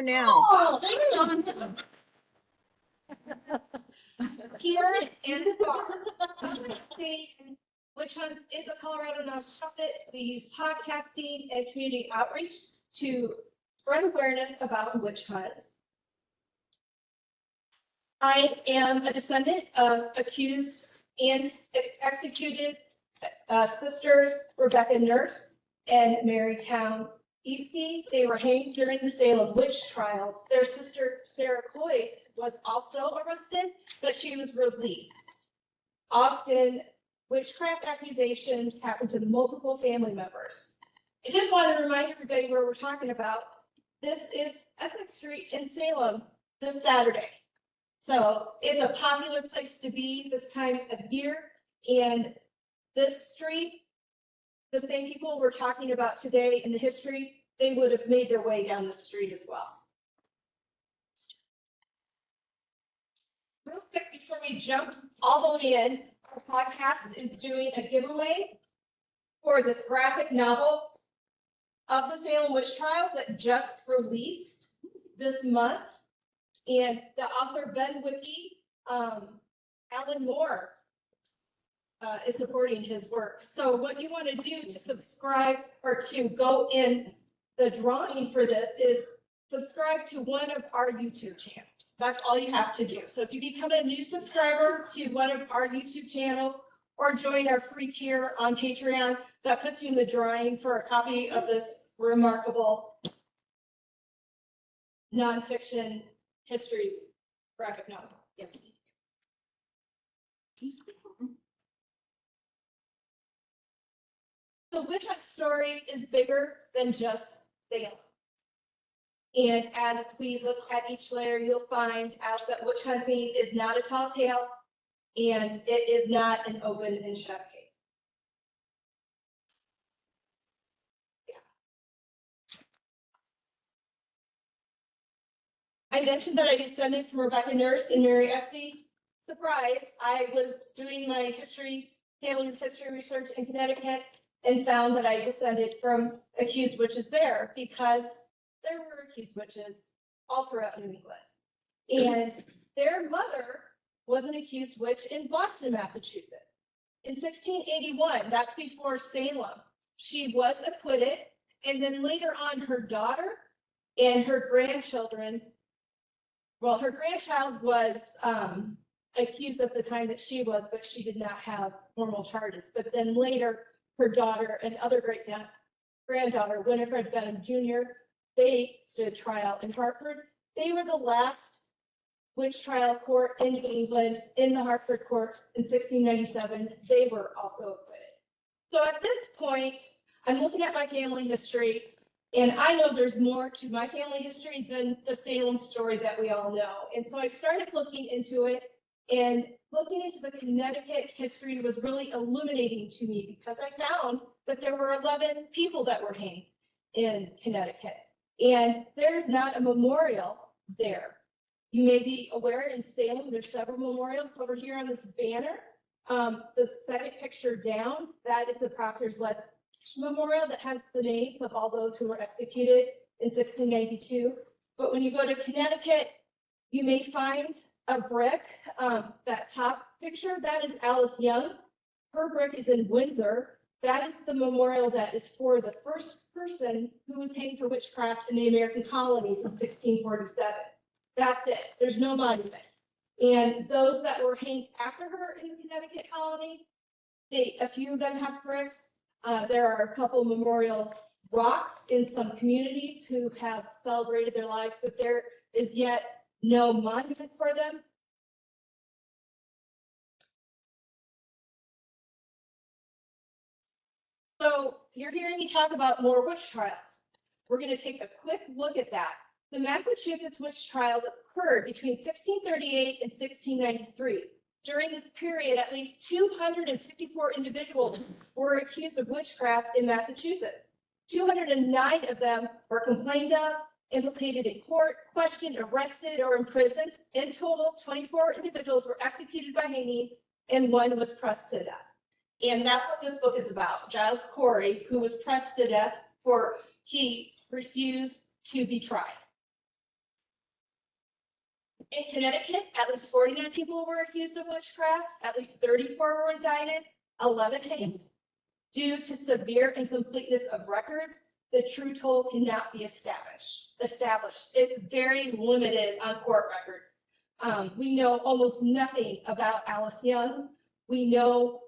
here now. Oh, thanks, Dawn. Here in the farm. Witch Hunt is a Colorado nonprofit. We use podcasting and community outreach to spread awareness about witch hunts. I am a descendant of accused and executed sisters Rebecca Nurse and Mary Town Eastie. They were hanged during the Salem witch trials. Their sister Sarah Cloyce was also arrested, but she was released. Often witchcraft accusations happen to multiple family members. I just want to remind everybody where we're talking about. This is Essex Street in Salem this Saturday. So it's a popular place to be this time of year. And this street, the same people we're talking about today in the history, they would have made their way down the street as well. Real quick before we jump all the way in, our podcast is doing a giveaway for this graphic novel of the Salem witch trials that just released this month. And the author, Ben Wicke, Alan Moore, is supporting his work. So what you want to do to subscribe or to go in the drawing for this is subscribe to one of our YouTube channels. That's all you have to do. So if you become a new subscriber to one of our YouTube channels or join our free tier on Patreon, that puts you in the drawing for a copy of this remarkable nonfiction history graphic novel. Yep. The witch hunt story is bigger than just Salem. And as we look at each layer, you'll find out that witch hunting is not a tall tale and it is not an open and shut case. I mentioned that I descended from Rebecca Nurse and Mary Esty. Surprise, I was doing my family history research in Connecticut and found that I descended from accused witches there because there were accused witches all throughout New England. And their mother was an accused witch in Boston, Massachusetts. In 1681, that's before Salem, she was acquitted. And then later on, her daughter and her grandchildren. Well, her grandchild was accused at the time that she was, but she did not have formal charges. But then later, her daughter and other great-granddaughter, Winifred Benham Jr., they stood trial in Hartford. They were the last witch trial court in New England in the Hartford court in 1697. They were also acquitted. So at this point, I'm looking at my family history. And I know there's more to my family history than the Salem story that we all know. And so I started looking into it, and looking into the Connecticut history was really illuminating to me because I found that there were 11 people that were hanged in Connecticut. And there's not a memorial there. You may be aware in Salem, there's several memorials over here on this banner. The second picture down, that is the Proctor's Lead Memorial that has the names of all those who were executed in 1692. But when you go to Connecticut, you may find a brick. That top picture, that is Alice Young. Her brick is in Windsor. That is the memorial that is for the first person who was hanged for witchcraft in the American colonies in 1647. That's it. There's no monument. And those that were hanged after her in the Connecticut colony, a few of them have bricks. There are a couple memorial rocks in some communities who have celebrated their lives, but there is yet no monument for them. So you're hearing me talk about more witch trials. We're going to take a quick look at that. The Massachusetts witch trials occurred between 1638 and 1693. During this period, at least 254 individuals were accused of witchcraft in Massachusetts. 209 of them were complained of, implicated in court, questioned, arrested, or imprisoned. In total, 24 individuals were executed by hanging, and one was pressed to death. And that's what this book is about. Giles Corey, who was pressed to death for he refused to be tried. In Connecticut, at least 49 people were accused of witchcraft, at least 34 were indicted, 11 hanged. Due to severe incompleteness of records, the true toll cannot be established. It's very limited on court records. We know almost nothing about Alice Young. We know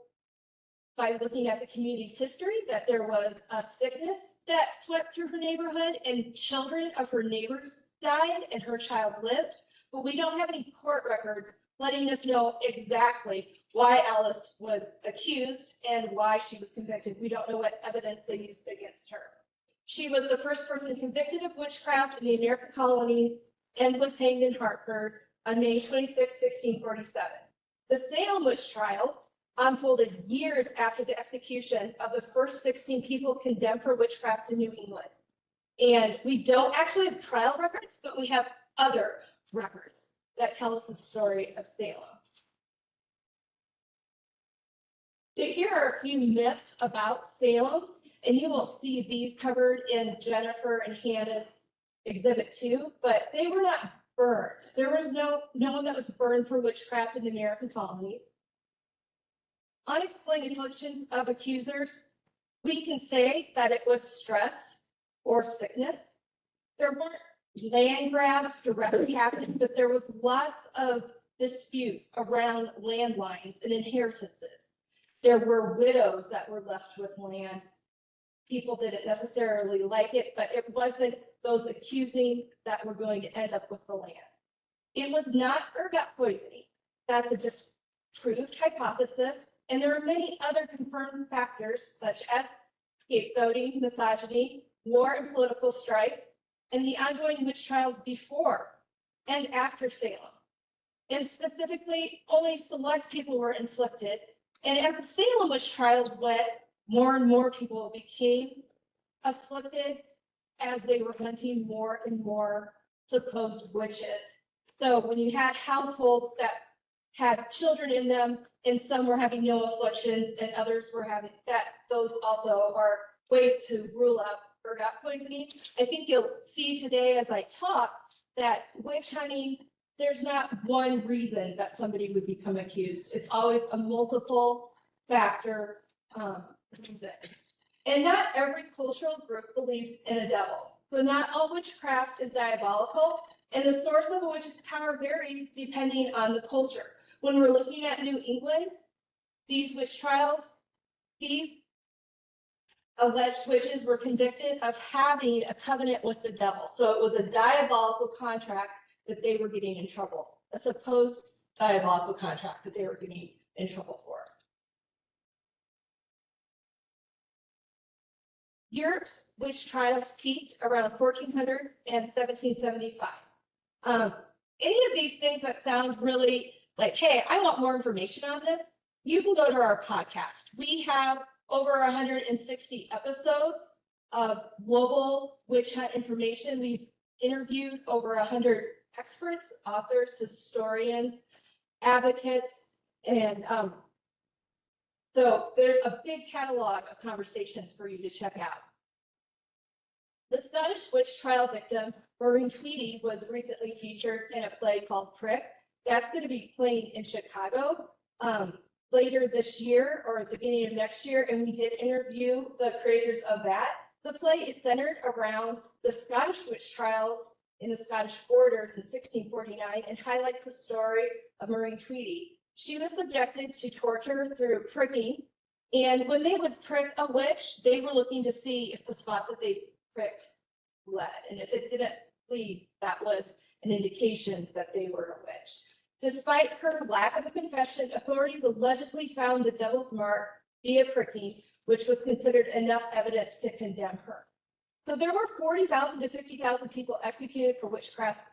by looking at the community's history that there was a sickness that swept through her neighborhood and children of her neighbors died and her child lived, but we don't have any court records letting us know exactly why Alice was accused and why she was convicted. We don't know what evidence they used against her. She was the first person convicted of witchcraft in the American colonies and was hanged in Hartford on May 26, 1647. The Salem witch trials unfolded years after the execution of the first 16 people condemned for witchcraft in New England. And we don't actually have trial records, but we have other records that tell us the story of Salem. So here are a few myths about Salem, and you will see these covered in Jennifer and Hannah's Exhibit 2, but they were not burned. There was no one that was burned for witchcraft in the American colonies. Unexplained afflictions of accusers, we can say that it was stress or sickness. There weren't land grabs directly happening, but there was lots of disputes around land lines and inheritances. There were widows that were left with land. People didn't necessarily like it, but it wasn't those accusing that were going to end up with the land. It was not ergot poisoning. That's a disproved hypothesis. And there are many other confirmed factors, such as scapegoating, misogyny, war and political strife, and the ongoing witch trials before and after Salem. And specifically, only select people were inflicted. And as the Salem witch trials went, more and more people became afflicted as they were hunting more and more supposed witches. So when you had households that had children in them, and some were having no afflictions, and others were having that, those also are ways to rule out ergot poisoning. I think you'll see today as I talk that witch hunting, there's not one reason that somebody would become accused. It's always a multiple factor reason. And not every cultural group believes in a devil. So not all witchcraft is diabolical, and the source of a witch's power varies depending on the culture. When we're looking at New England, these witch trials, these alleged witches were convicted of having a covenant with the devil. So it was a diabolical contract that they were getting in trouble, a supposed diabolical contract that they were getting in trouble for. Europe's witch trials peaked around 1400 and 1775. Any of these things that sound really like, hey, I want more information on this, you can go to our podcast. We have over 160 episodes of global witch hunt information. We've interviewed over 100 experts, authors, historians, advocates, and so there's a big catalog of conversations for you to check out. The Scottish witch trial victim, Maureen Tweedy, was recently featured in a play called Prick. That's going to be playing in Chicago later this year or at the beginning of next year, and we did interview the creators of that. The play is centered around the Scottish witch trials in the Scottish borders in 1649 and highlights the story of Maureen Tweedy. She was subjected to torture through pricking, and when they would prick a witch, they were looking to see if the spot that they pricked bled, and if it didn't bleed, that was an indication that they were a witch. Despite her lack of a confession, authorities allegedly found the devil's mark via pricking, which was considered enough evidence to condemn her. So there were 40,000 to 50,000 people executed for witchcraft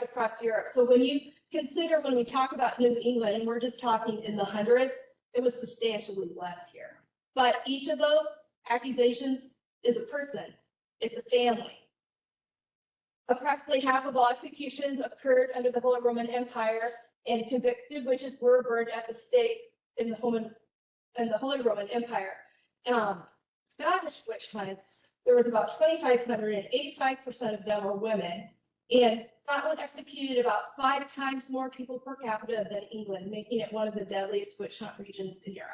across Europe. So when you consider, when we talk about New England, and we're just talking in the hundreds, it was substantially less here. But each of those accusations is a person, it's a family. Approximately half of all executions occurred under the Holy Roman Empire, and convicted witches were burned at the stake in the Holy Roman Empire. Scottish witch hunts, there was about 2,500, and 85% of them were women. And Scotland executed about 5 times more people per capita than England, making it one of the deadliest witch hunt regions in Europe.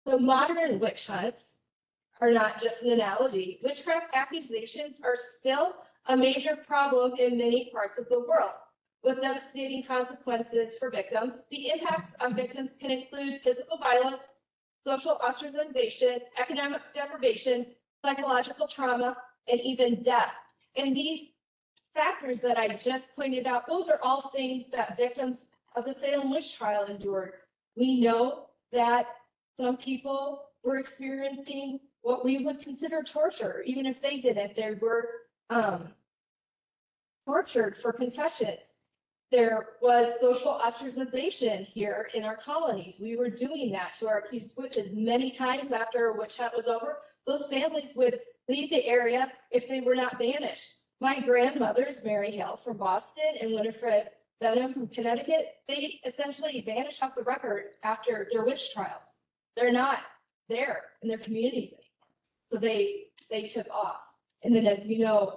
So modern witch hunts are not just an analogy. Witchcraft accusations are still a major problem in many parts of the world, with devastating consequences for victims. The impacts on victims can include physical violence, social ostracization, economic deprivation, psychological trauma, and even death. And these factors that I just pointed out, those are all things that victims of the Salem witch trial endured. We know that some people were experiencing what we would consider torture, even if they didn't. They were tortured for confessions. There was social ostracization here in our colonies. We were doing that to our accused witches many times after a witch hunt was over. Those families would leave the area if they were not banished. My grandmothers, Mary Hale from Boston and Winifred Benham from Connecticut, they essentially vanished off the record after their witch trials. They're not there in their communities anymore. So they took off. And then, as you know,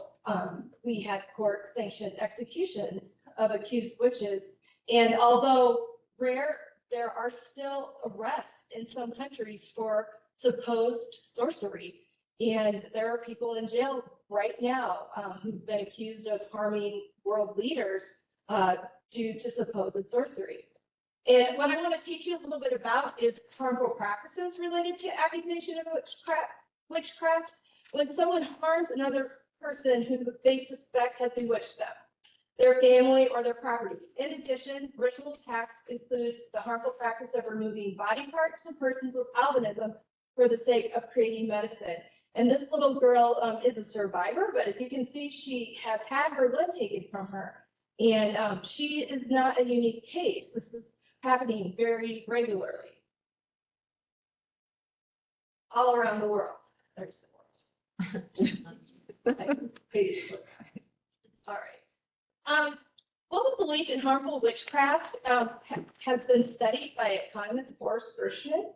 we had court-sanctioned executions of accused witches. And although rare, there are still arrests in some countries for supposed sorcery. And there are people in jail right now who've been accused of harming world leaders due to supposed sorcery. And what I want to teach you a little bit about is harmful practices related to accusation of witchcraft. When someone harms another person who they suspect has bewitched them, their family, or their property. In addition, ritual attacks include the harmful practice of removing body parts from persons with albinism for the sake of creating medicine. And this little girl is a survivor, but as you can see, she has had her limb taken from her. And she is not a unique case. This is happening very regularly all around the world. There's the world. All right. Global belief in harmful witchcraft has been studied by economist Boris Gershman,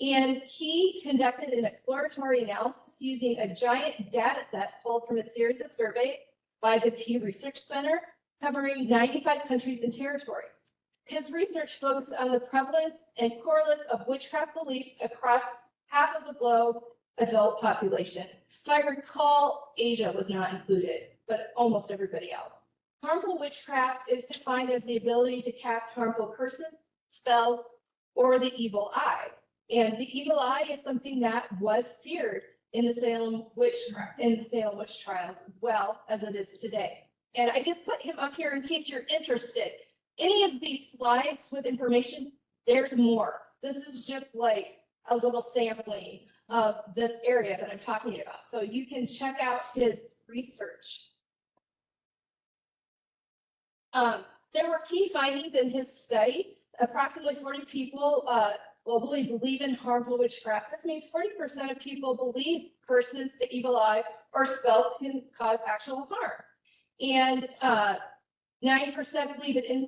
and he conducted an exploratory analysis using a giant data set pulled from a series of surveys by the Pew Research Center covering 95 countries and territories. His research focused on the prevalence and correlates of witchcraft beliefs across half of the globe adult population. So I recall Asia was not included, but almost everybody else. Harmful witchcraft is defined as the ability to cast harmful curses, spells, or the evil eye. And the evil eye is something that was feared in the Salem witch trials as well as it is today. And I just put him up here in case you're interested. Any of these slides with information, there's more. This is just like a little sampling of this area that I'm talking about. So you can check out his research. There were key findings in his study. Approximately 40 people globally believe in harmful witchcraft. This means 40% of people believe curses, the evil eye, or spells can cause actual harm. And 9% believe it in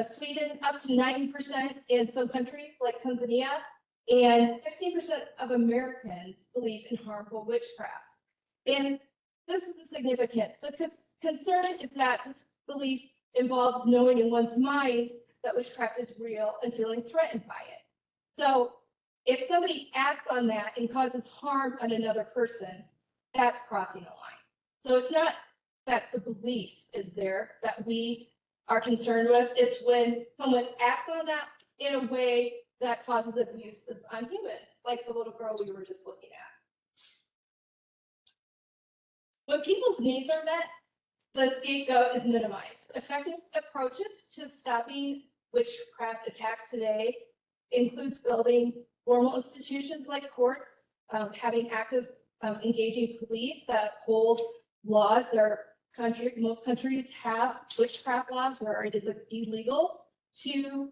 Sweden, up to 90% in some countries like Tanzania, and 16% of Americans believe in harmful witchcraft. And this is the significance. The concern is that this belief involves knowing in one's mind that witchcraft is real and feeling threatened by it. So if somebody acts on that and causes harm on another person, that's crossing a line. So it's not that the belief is there that we are concerned with. It's when someone acts on that in a way that causes abuse on humans, like the little girl we were just looking at. When people's needs are met, the scapegoat is minimized. Effective approaches to stopping witchcraft attacks today includes building formal institutions like courts, having active engaging police that hold laws. Most countries have witchcraft laws where it is illegal to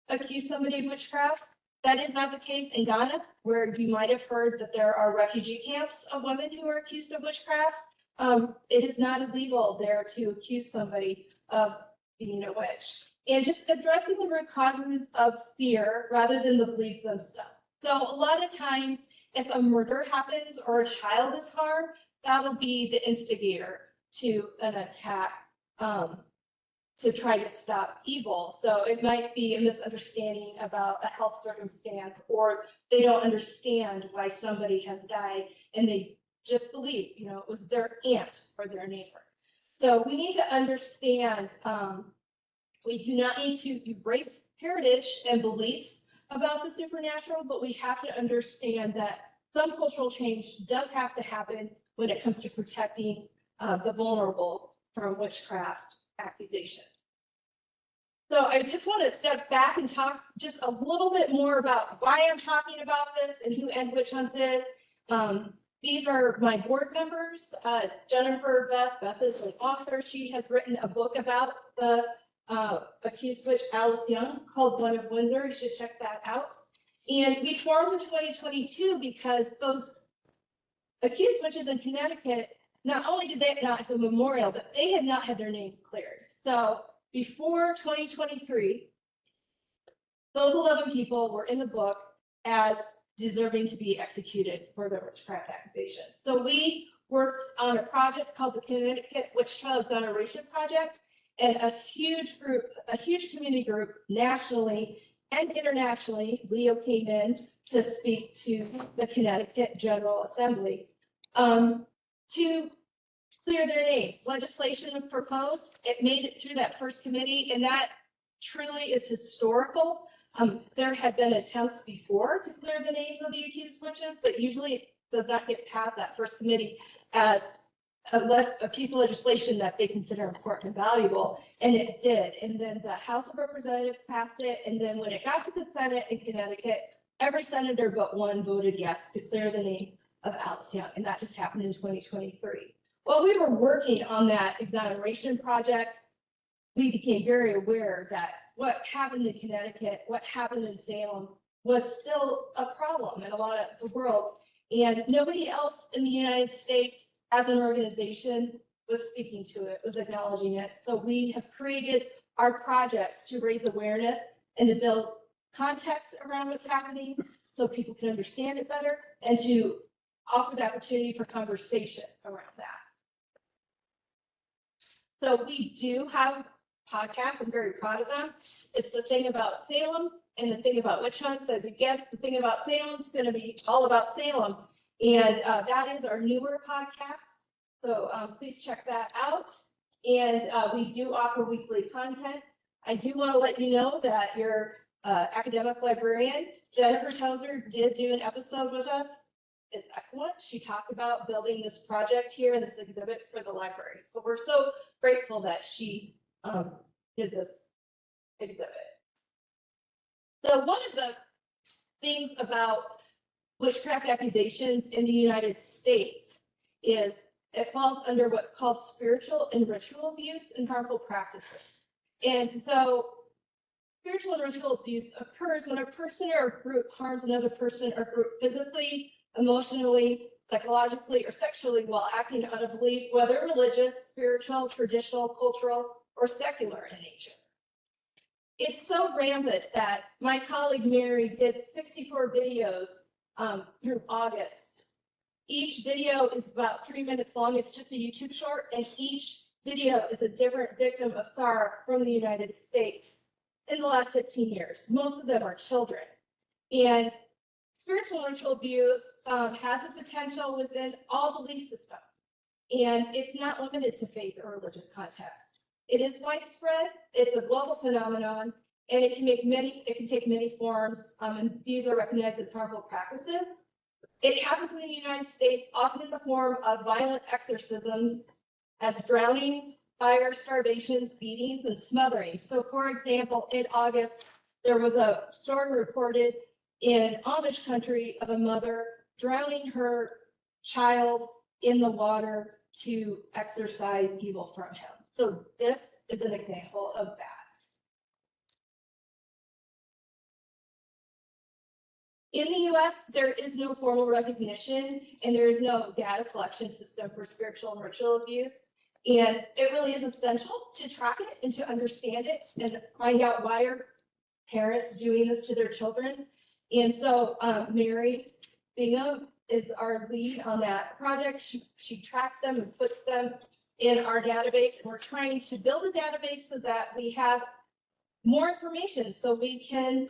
accuse somebody of witchcraft. That is not the case in Ghana, where you might have heard that there are refugee camps of women who are accused of witchcraft. It is not illegal there to accuse somebody of being a witch. And just addressing the root causes of fear rather than the beliefs themselves. So a lot of times If a murder happens or a child is harmed, that'll be the instigator to an attack to try to stop evil. So it might be a misunderstanding about a health circumstance, or they don't understand why somebody has died and they just believe, it was their aunt or their neighbor. So we need to understand, we do not need to erase heritage and beliefs about the supernatural, but we have to understand that some cultural change does have to happen when it comes to protecting the vulnerable from witchcraft accusation. So I just want to step back and talk just a little bit more about why I'm talking about this and who End Witch Hunts is. These are my board members. Jennifer Beth is an author. She has written a book about the accused witch Alice Young called One of Windsor. You should check that out. And we formed in 2022 because those accused witches in Connecticut, not only did they not have a memorial, but they had not had their names cleared. So before 2023, those 11 people were in the book as deserving to be executed for their witchcraft accusations. So we worked on a project called the Connecticut Witch Trial Exoneration Project, and a huge community group nationally and internationally, Leo came in to speak to the Connecticut General Assembly to clear their names. Legislation was proposed. It made it through that first committee, and that truly is historical. There had been attempts before to clear the names of the accused witches, but usually it does not get past that first committee as a piece of legislation that they consider important and valuable, and it did. And then the House of Representatives passed it, and then when it got to the Senate in Connecticut, every senator but one voted yes to clear the name of Alice Young, and that just happened in 2023. While we were working on that exoneration project, we became very aware that what happened in Connecticut, what happened in Salem, was still a problem in a lot of the world. And nobody else in the United States as an organization was speaking to it, was acknowledging it. So we have created our projects to raise awareness and to build context around what's happening so people can understand it better, and to offer the opportunity for conversation around that. So we do have podcasts. I'm very proud of them. It's the thing about Salem and the thing about witch hunts. As you guessed, the thing about Salem is going to be all about Salem. And that is our newer podcast. So please check that out. And we do offer weekly content. I do want to let you know that your academic librarian, Jennifer Tozer, did do an episode with us. It's excellent. She talked about building this project here and this exhibit for the library. So we're so grateful that she did this exhibit. So one of the things about witchcraft accusations in the United States is it falls under what's called spiritual and ritual abuse and harmful practices. And so spiritual and ritual abuse occurs when a person or a group harms another person or group physically, emotionally, psychologically, or sexually while acting out of belief, whether religious, spiritual, traditional, cultural, or secular in nature. It's so rampant that my colleague Mary did 64 videos through August. Each video is about 3 minutes long. It's just a YouTube short, and each video is a different victim of SAR from the United States in the last 15 years. Most of them are children. And spiritual and ritual abuse has a potential within all belief systems, and it's not limited to faith or religious context. It is widespread. It's a global phenomenon, and it can take many forms, and these are recognized as harmful practices. It happens in the United States, often in the form of violent exorcisms, as drownings, fire, starvations, beatings, and smotherings. So, for example, in August, there was a story reported in Amish country of a mother drowning her child in the water to exorcise evil from him. So this is an example of that. In the US, there is no formal recognition and there is no data collection system for spiritual and ritual abuse. And it really is essential to track it and to understand it and find out why are parents doing this to their children. And so Mary Bingham is our lead on that project. She tracks them and puts them in our database, and we're trying to build a database so that we have more information so we can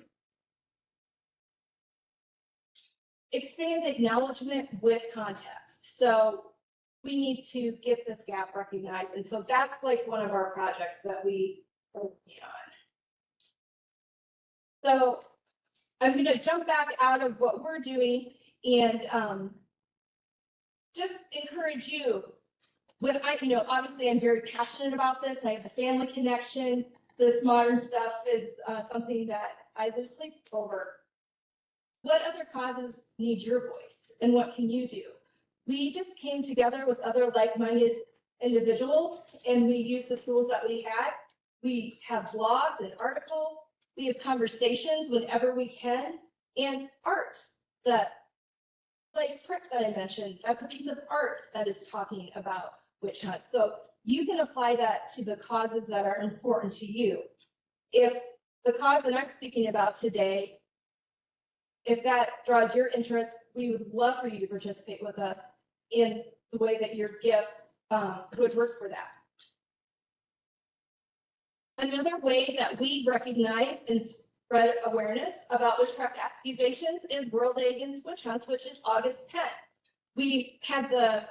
expand acknowledgement with context. So we need to get this gap recognized. And so that's like one of our projects that we are working on. So I'm going to jump back out of what we're doing and just encourage you. When obviously I'm very passionate about this. I have the family connection. This modern stuff is something that I lose sleep over. What other causes need your voice, and what can you do? We just came together with other like-minded individuals, and we use the tools that we had. We have blogs and articles. We have conversations whenever we can, and art. That like prick that I mentioned, that's a piece of art that is talking about witch hunts. So you can apply that to the causes that are important to you. If the cause that I'm speaking about today, if that draws your interest, we would love for you to participate with us in the way that your gifts would work for that. Another way that we recognize and spread awareness about witchcraft accusations is World Day Against Witch Hunts, which is August 10th. We had the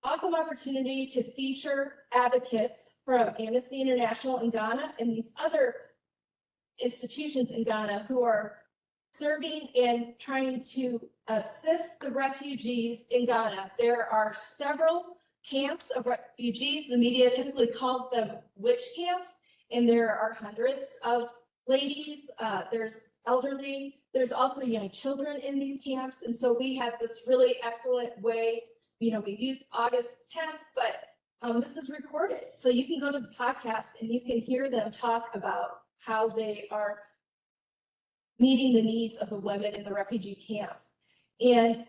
awesome opportunity to feature advocates from Amnesty International in Ghana and these other institutions in Ghana who are serving and trying to assist the refugees in Ghana. There are several camps of refugees. The media typically calls them witch camps, and there are hundreds of ladies. There's elderly. There's also young children in these camps. And so we have this really excellent way. We use August 10th, but this is recorded. So you can go to the podcast and you can hear them talk about how they are meeting the needs of the women in the refugee camps. And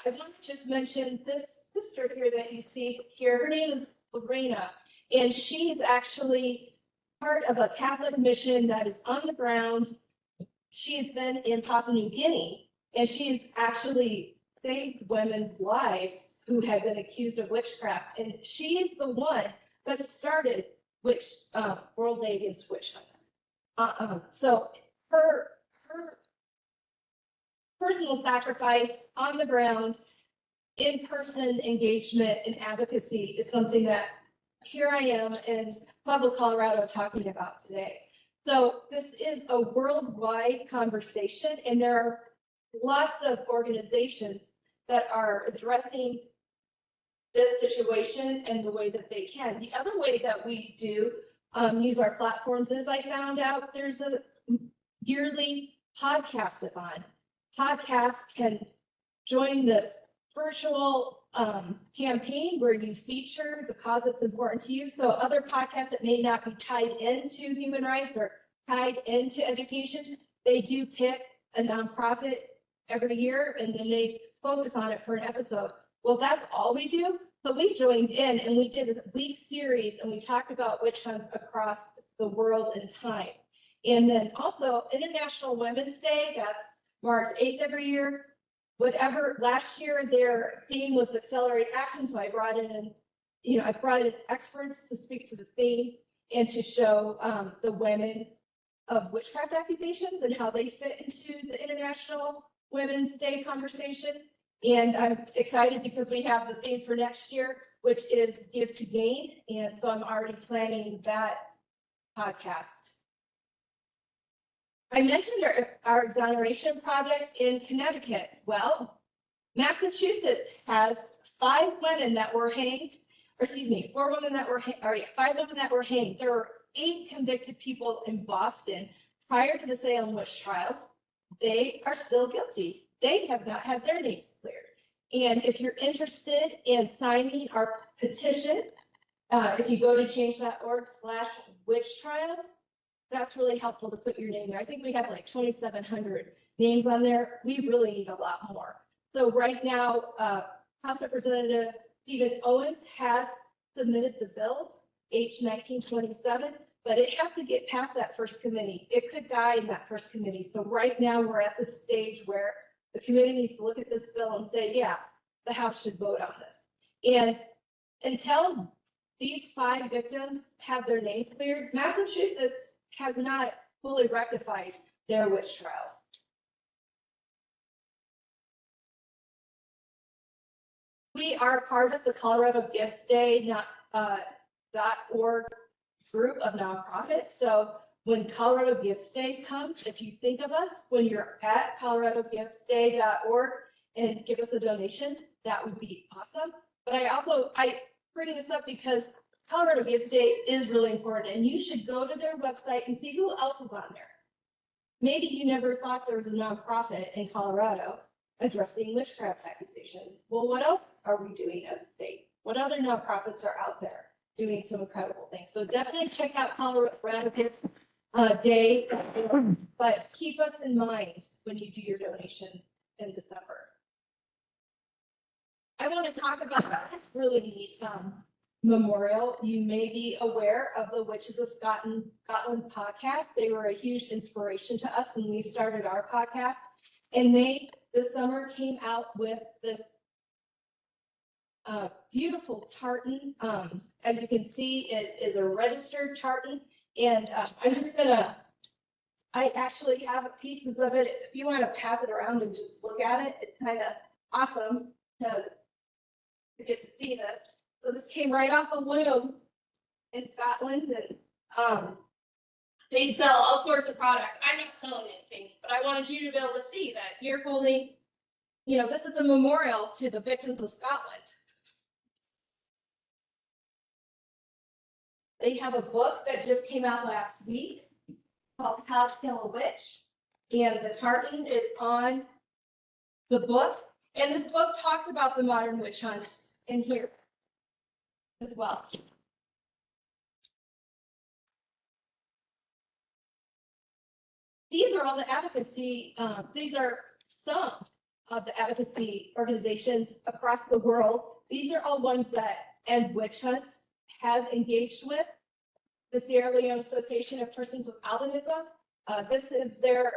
I want to just mention this sister here that you see here. Her name is Lorena, and she's actually part of a Catholic mission that is on the ground. She has been in Papua New Guinea, and she's actually saved women's lives who have been accused of witchcraft. And she's the one that started World Day Against Witch Hunts. So her personal sacrifice on the ground, in-person engagement and advocacy is something that here I am in Pueblo, Colorado talking about today. So this is a worldwide conversation, and there are lots of organizations that are addressing this situation in the way that they can. The other way that we do use our platforms is I found out there's a yearly podcast-a-thon. Podcasts can join this virtual campaign where you feature the cause that's important to you. So other podcasts that may not be tied into human rights or tied into education, they do pick a nonprofit every year and then they focus on it for an episode. Well, that's all we do. So we joined in and we did a week series and we talked about witch hunts across the world and time. And then also International Women's Day, that's March 8th every year. Last year their theme was accelerated action, so I brought in, experts to speak to the theme and to show the women of witchcraft accusations and how they fit into the International Women's Day conversation. And I'm excited because we have the theme for next year, which is Give to Gain. And so I'm already planning that podcast. I mentioned our exoneration project in Connecticut. Well, Massachusetts has 5 women that were hanged, or excuse me, 4 women that were, 5 women that were hanged. There were 8 convicted people in Boston prior to the Salem witch trials. They are still guilty. They have not had their names cleared. And if you're interested in signing our petition, if you go to change.org/witch trials, that's really helpful to put your name there. I think we have like 2,700 names on there. We really need a lot more. So right now, House Representative Stephen Owens has submitted the bill, H 1927, but it has to get past that first committee. It could die in that first committee. So right now we're at the stage where the committee needs to look at this bill and say, yeah, the House should vote on this. And until these 5 victims have their name cleared, Massachusetts has not fully rectified their witch trials. We are part of the Colorado Gifts Day .org group of nonprofits. So when Colorado Gifts Day comes, if you think of us when you're at coloradogiftsday.org and give us a donation, that would be awesome. But I bring this up because Colorado Gifts Day is really important, and you should go to their website and see who else is on there. Maybe you never thought there was a nonprofit in Colorado addressing witchcraft accusations. Well, what else are we doing as a state? What other nonprofits are out there doing some incredible things? So definitely check out Colorado Gifts Day, but keep us in mind when you do your donation in December. I want to talk about this really neat memorial. You may be aware of the Witches of Scotland podcast. They were a huge inspiration to us when we started our podcast. And they, this summer, came out with this beautiful tartan. As you can see, it is a registered tartan. And I'm just gonna, I actually have pieces of it. If you want to pass it around and just look at it, it's kind of awesome to get to see this. So this came right off a loom in Scotland, and they sell all sorts of products. I'm not selling anything, but I wanted you to be able to see that you're holding, you know, this is a memorial to the victims of Scotland. They have a book that just came out last week called How to Kill a Witch, and the tartan is on the book. And this book talks about the modern witch hunts in here as well. These are all the advocacy, these are some of the advocacy organizations across the world. These are all ones that End Witch Hunts has engaged with. The Sierra Leone Association of Persons with Albinism. This is their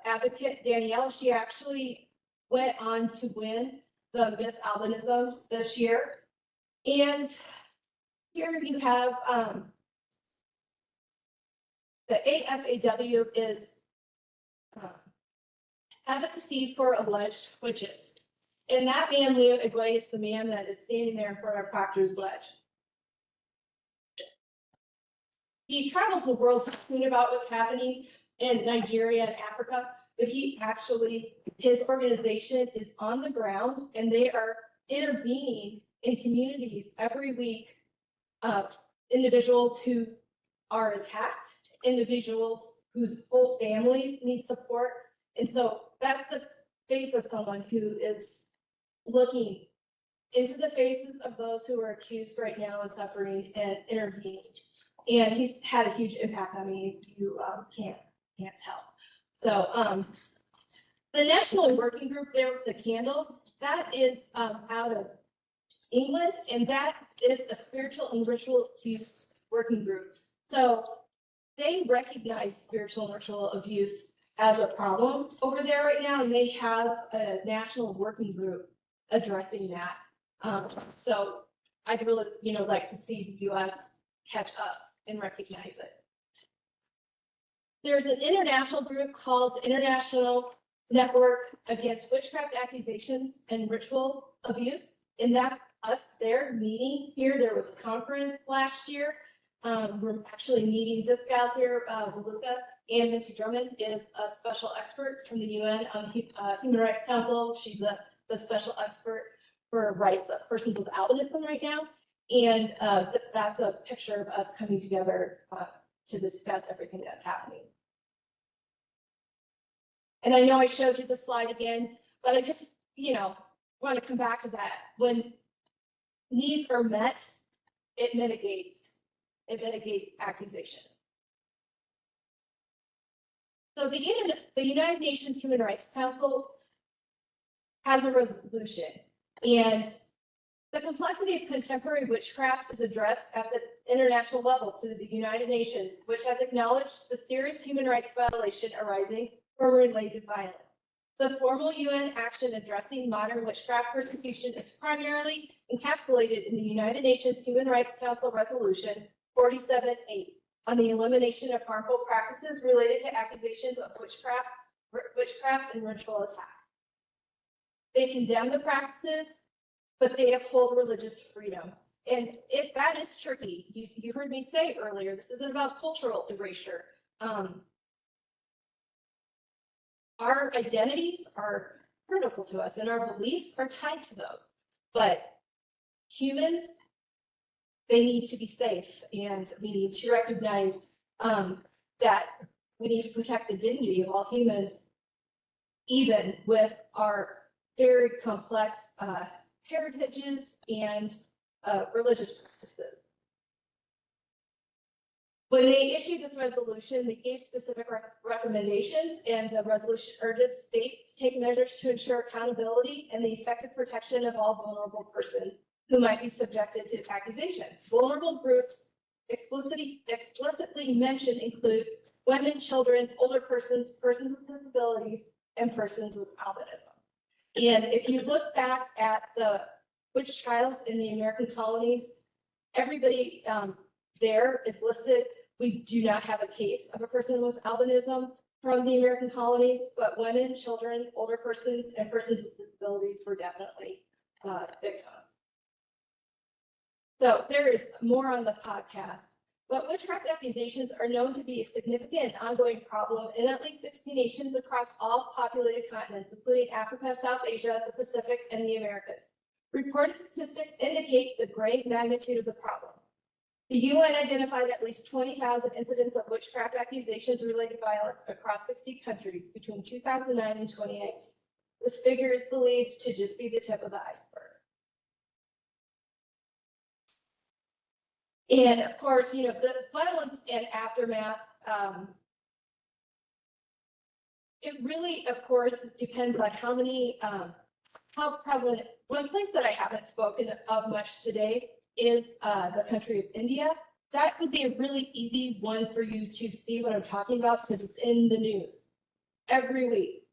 advocate, Danielle. She actually went on to win the Miss Albinism this year. And here you have the AFAW is advocacy for alleged witches. And that man, Leo Igwe, is the man that is standing there in front of Proctor's Ledge. He travels the world talking about what's happening in Nigeria and Africa, but he actually, his organization is on the ground and they are intervening in communities every week of individuals who are attacked, individuals whose whole families need support. And so that's the face of someone who is looking into the faces of those who are accused right now and suffering and intervening. And he's had a huge impact on me, if you can't tell. So the National Working Group there with the candle, that is out of England, and that is a spiritual and ritual abuse working group. So they recognize spiritual and ritual abuse as a problem over there right now, and they have a national working group addressing that. So I'd really, like to see the U.S. catch up and recognize it. There's an international group called the International Network Against Witchcraft Accusations and Ritual Abuse, and that's us there meeting here. There was a conference last year. We're actually meeting this gal here, Luca, and Minty Drummond is a special expert from the UN on Human Rights Council. She's the special expert for rights of persons with albinism right now. And that's a picture of us coming together to discuss everything that's happening. And I know I showed you the slide again, but I just, want to come back to that. When needs are met, it mitigates accusation. So the United Nations Human Rights Council has a resolution, and the complexity of contemporary witchcraft is addressed at the international level through the United Nations, which has acknowledged the serious human rights violation arising from related violence. The formal UN action addressing modern witchcraft persecution is primarily encapsulated in the United Nations Human Rights Council Resolution 47-8 on the elimination of harmful practices related to accusations of witchcraft and ritual attack. They condemn the practices, but they uphold religious freedom. And that is tricky. You heard me say earlier, this isn't about cultural erasure. Our identities are critical to us, and our beliefs are tied to those. But humans, they need to be safe, and we need to recognize that we need to protect the dignity of all humans, even with our very complex heritages and religious practices. When they issued this resolution, they gave specific recommendations, and the resolution urges states to take measures to ensure accountability and the effective protection of all vulnerable persons who might be subjected to accusations. Vulnerable groups explicitly mentioned include women, children, older persons, persons with disabilities, and persons with albinism. And if you look back at the witch trials in the American colonies, everybody there is listed. We do not have a case of a person with albinism from the American colonies, but women, children, older persons, and persons with disabilities were definitely victims. So there is more on the podcast, but witchcraft accusations are known to be a significant and ongoing problem in at least 60 nations across all populated continents, including Africa, South Asia, the Pacific, and the Americas. Reported statistics indicate the grave magnitude of the problem. The UN identified at least 20,000 incidents of witchcraft accusations related violence across 60 countries between 2009 and 2018. This figure is believed to just be the tip of the iceberg. And of course, the violence and aftermath, it really, of course, depends on how prevalent. One place that I haven't spoken of much today is the country of India. That would be a really easy one for you to see what I'm talking about because it's in the news every week.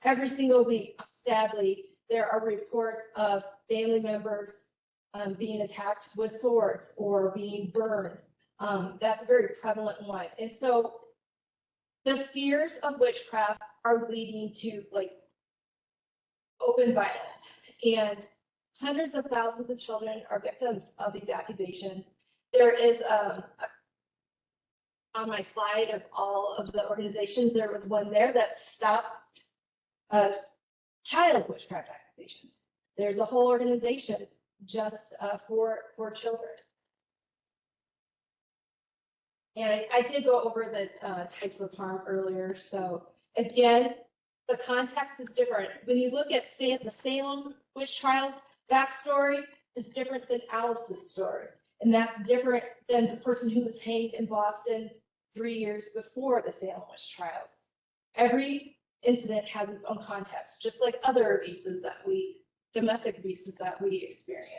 Every single week, sadly, there are reports of family members being attacked with swords or being burned. That's a very prevalent one. And so the fears of witchcraft are leading to open violence. And hundreds of thousands of children are victims of these accusations. There is on my slide of all of the organizations, there was one there that stopped child witchcraft accusations. There's a whole organization just for children. And I did go over the types of harm earlier. So again, the context is different. When you look at the Salem witch trials, that story is different than Alice's story. And that's different than the person who was hanged in Boston 3 years before the Salem witch trials. Every incident has its own context, just like other abuses domestic abuses that we experience.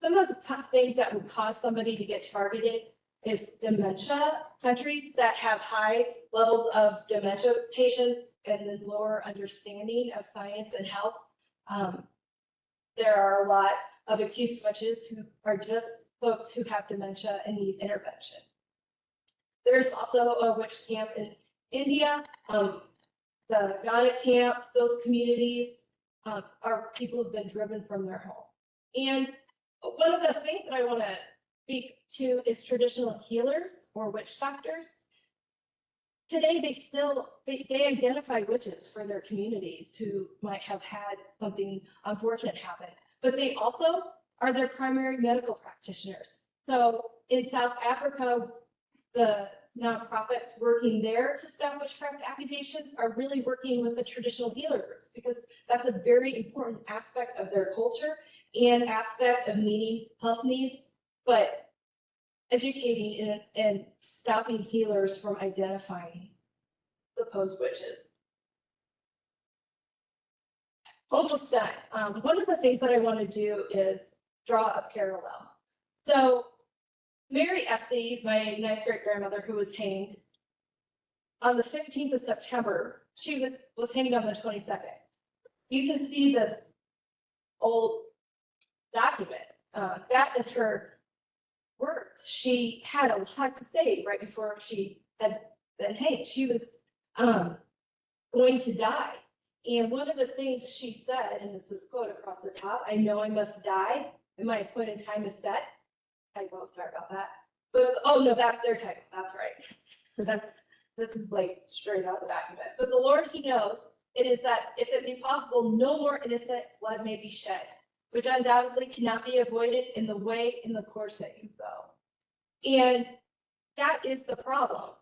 Some of the top things that would cause somebody to get targeted is dementia. Countries that have high levels of dementia patients and then lower understanding of science and health. There are a lot of accused witches who are just folks who have dementia and need intervention. There's also a witch camp in India. The Ghana camp, those communities are people who've been driven from their home. And one of the things that I want to speak to is traditional healers or witch doctors. Today, they identify witches for their communities who might have had something unfortunate happen, but they also are their primary medical practitioners. So in South Africa, the nonprofits working there to stop witchcraft accusations are really working with the traditional healer groups because that's a very important aspect of their culture and aspect of meeting health needs, but educating and stopping healers from identifying supposed witches. Almost done. One of the things that I want to do is draw a parallel. So Mary Esty, my 9th great grandmother who was hanged, on the 15th of September, she was hanged on the 22nd. You can see this old document. That is her words. She had a lot to say right before she had been hanged. She was going to die. And one of the things she said, and this is quote across the top, "I know I must die, and my appointed time is set." Typo, sorry about that. But, oh no, that's their typo, that's right. This is like straight out of the document. "But the Lord, he knows, it is that if it be possible, no more innocent blood may be shed, which undoubtedly cannot be avoided in the course that you go." And that is the problem.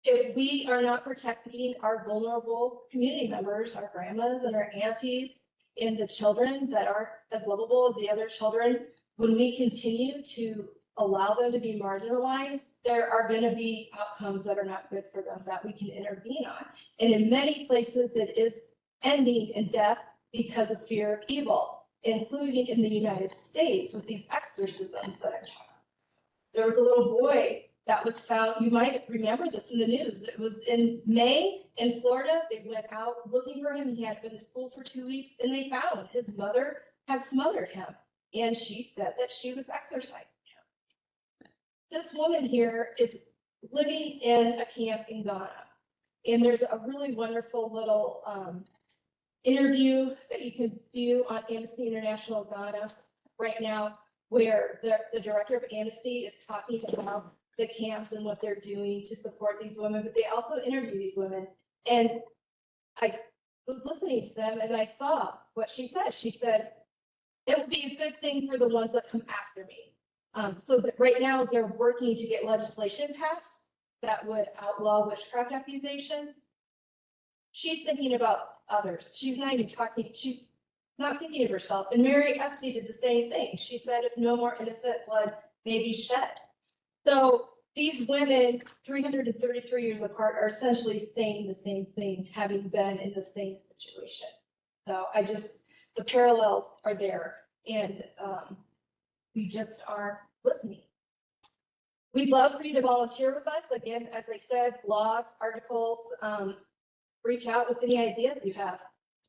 If we are not protecting our vulnerable community members, our grandmas and our aunties, and the children that are as lovable as the other children, when we continue to allow them to be marginalized, there are going to be outcomes that are not good for them that we can intervene on. And in many places, it is ending in death because of fear of evil, including in the United States with these exorcisms that I talked about. There was a little boy that was found, you might remember this in the news. It was in May in Florida. They went out looking for him. He had been in school for 2 weeks, and they found his mother had smothered him, and she said that she was exorcising him. This woman here is living in a camp in Ghana, and there's a really wonderful little interview that you can view on Amnesty International Ghana right now, where the director of Amnesty is talking about the camps and what they're doing to support these women, but they also interview these women. And I was listening to them and I saw what she said. She said, "It would be a good thing for the ones that come after me." So that right now they're working to get legislation passed that would outlaw witchcraft accusations. She's thinking about others. She's not even talking, she's not thinking of herself. And Mary Esty did the same thing. She said, "If no more innocent blood may be shed." So these women, 333 years apart, are essentially saying the same thing, having been in the same situation. So the parallels are there, and we just aren't listening. We'd love for you to volunteer with us. Again, as I said, blogs, articles, reach out with any ideas you have.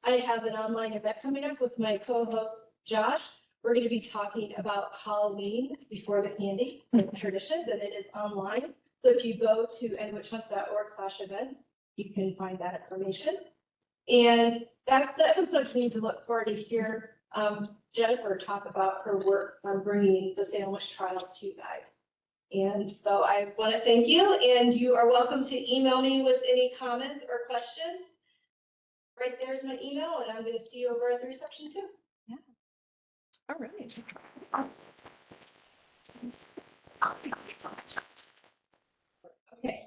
I have an online event coming up with my co-host, Josh. We're going to be talking about Halloween before the candy traditions, and it is online. So if you go to nwitchhunts.org/events, you can find that information. And that's the episode you need to look forward to hear Jennifer talk about her work on bringing the Salem witch trials to you guys. And so I want to thank you, and you are welcome to email me with any comments or questions. Right there's my email, and I'm going to see you over at the reception too. Yeah. All right. Okay.